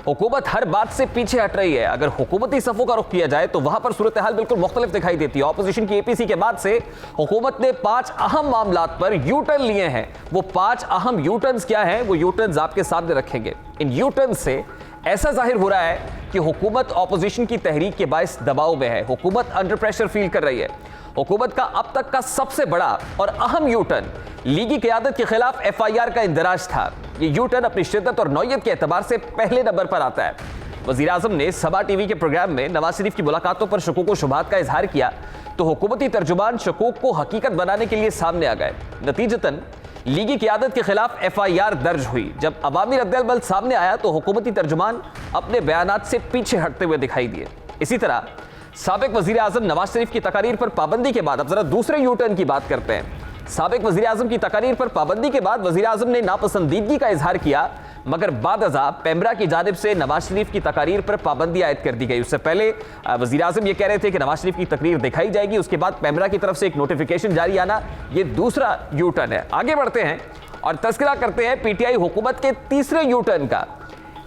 हुकूमत हर बात से पीछे हट रही है। अगर हुकूमती सफ़ों का रुख किया जाए तो वहां पर सूरत हाल बिल्कुल मुख्तलिफ दिखाई देती है। ऑपोजिशन की एपीसी के बाद से हुकूमत ने 5 अहम मामलात पर यू टर्न लिए हैं। वो 5 अहम यू टर्न्स क्या हैं, वो यू टर्न्स आपके सामने रखेंगे। इन यू टर्न से ऐसा जाहिर हो रहा है कि हुकूमत ऑपोजिशन की तहरीक के बायस दबाव में है, हुकूमत अंडर प्रेशर फील कर रही है। हुकूमत का अब तक का सबसे बड़ा और अहम यू टर्न लीगी क़यादत के खिलाफ FIR का इंदराज था। ये यू टर्न अपनी शिद्दत और नौयत के एतबार से पहले नंबर पर आता है। वज़ीर आज़म ने सबा टीवी के प्रोग्राम में नवाज शरीफ की मुलाकातों पर शकूक व शुबहात का इजहार किया तो हुकूमती तर्जुमान शकूक को हकीकत बनाने के लिए सामने आ गए। नतीजतन लीगी क़यादत के खिलाफ FIR दर्ज हुई। जब अवामी रद्द-ए-अमल सामने आया तो हुकूमती तर्जुमान अपने बयानात से पीछे हटते हुए दिखाई दिए। इसी तरह साबिक वज़ीर आज़म नवाज शरीफ की तकारीर पर पाबंदी के बाद अब जरा दूसरे यू टर्न की बात करते हैं। साबिक वज़ीर आज़म की तकारीर पर पाबंदी के बाद वज़ीर आज़म ने नापसंदीदगी का इजहार किया, मगर बाद अज़ा पेमरा की जानिब से नवाज शरीफ की तकारीर पर पाबंदी आयद कर दी गई। उससे पहले वज़ीर आज़म ये कह रहे थे कि नवाज शरीफ की तकरीर दिखाई जाएगी, उसके बाद पेमरा की तरफ से एक नोटिफिकेशन जारी आना, ये दूसरा यू टर्न है। आगे बढ़ते हैं और तस्करा करते हैं PTI हुकूमत के तीसरे यू टर्न का।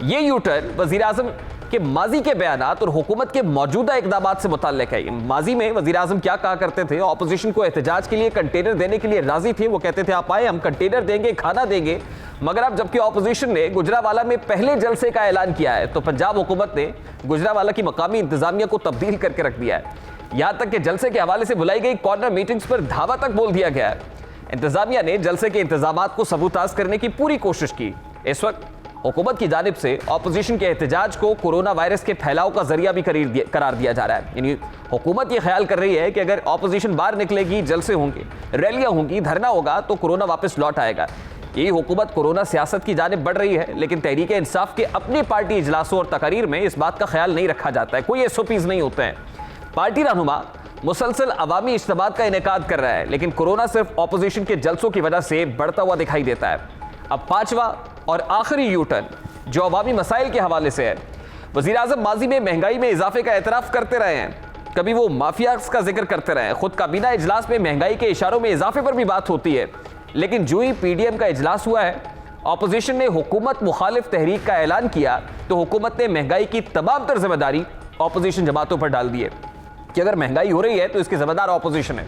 ये यू टर्न वज़ीर आज़म के माजी के बयानात और हुकूमत के मौजूदा इक़दामात से मुताल्लिक़ है। माजी में वज़ीर आज़म क्या कहा करते थे, ऑपोजिशन को एहतजाज के लिए कंटेनर देने के लिए राजी थे। वो कहते थे आप आए, हम कंटेनर देंगे, खाना देंगे। मगर अब जबकि ऑपोजिशन ने गुजरावाला में पहले जलसे का ऐलान किया है तो पंजाब हुकूमत ने गुजरावाला की मकामी इंतजामिया को तब्दील करके रख दिया है। यहाँ तक कि जलसे के हवाले से बुलाई गई कॉर्नर मीटिंग्स पर धावा तक बोल दिया गया है। इंतजामिया ने जलसे के इंतजामात को सबूताज करने की पूरी कोशिश की। इस वक्त हुकूमत की जानिब से ऑपोजिशन के एहतजाज को कोरोना वायरस के फैलाव का जरिया भी करार दिया जा रहा है। यानी हुकूमत ये ख्याल कर रही है कि अगर ऑपोजिशन बाहर निकलेगी, जलसे होंगे, रैलियां होंगी, धरना होगा तो कोरोना वापस लौट आएगा। यही हुकूमत कोरोना सियासत की जानिब बढ़ रही है, लेकिन तहरीक इंसाफ के अपनी पार्टी इजलासों और तकारीर में इस बात का ख्याल नहीं रखा जाता है। कोई SOPs नहीं होते हैं। पार्टी रहनुमा मुसलसल अवामी इज्तिमात का इनेकाद कर रहा है, लेकिन कोरोना सिर्फ ऑपोजिशन के जलसों की वजह से बढ़ता हुआ दिखाई देता है। अब 5वां और आखिरी यू टर्न जो अवामी मसाइल के हवाले से है। वज़ीर आज़म माजी में महंगाई में इजाफे का एतराफ़ करते रहे हैं, कभी वो माफियाज का जिक्र करते रहे हैं। खुद काबीना इजलास में महंगाई के इशारों में इजाफे पर भी बात होती है, लेकिन जो ही PDM का इजलास हुआ है, ऑपोजिशन ने हुकूमत मुखालिफ तहरीक का ऐलान किया तो हुकूमत ने महंगाई की तमाम तर जिम्मेदारी ऑपोजिशन जमातों पर डाल दी है कि अगर महंगाई हो रही है तो इसकी जिम्मेदार ऑपोजिशन है।